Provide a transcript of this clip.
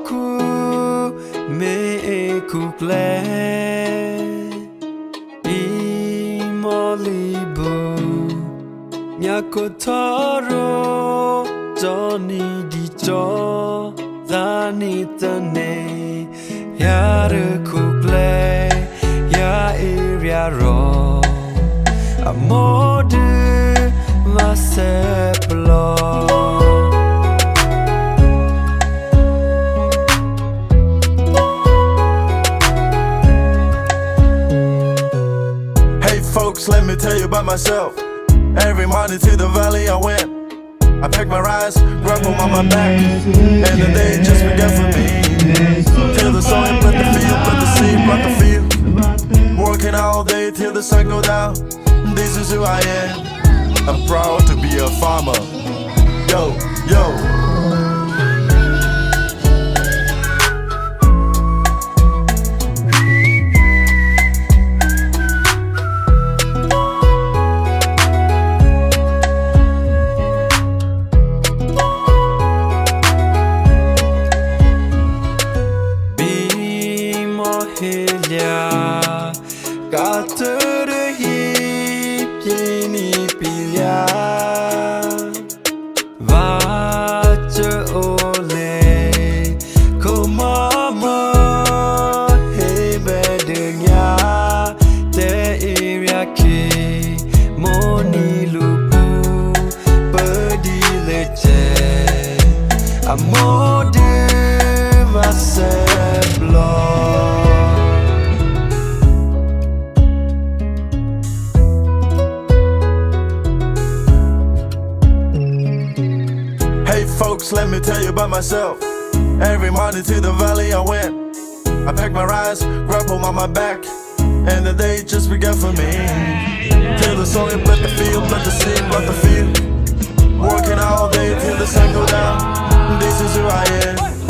ku me kukle imolibu nyakotoro Johnny di jo dani tane yare kukle ya area ro amode maseplo Folks, let me tell you about myself. Every morning to the valley I went. I packed my rice, grabbed them on my back, and the day just began for me. Till the sun plant the field, plant the seed, plant the field. Working all day till the sun go down. This is who I am. I'm proud to be a farmer. Yo, yo. Karenni pilia vache ole komama hebedenya te area ke moni lupu pedileche amode maseblo Folks, let me tell you about myself. Every morning to the valley I went. I packed my rice, grabbed them on my back, and the day just began for me. Till the sun plant the field, plant the seed, plant the field. Working all day till the sun go down. This is who I am.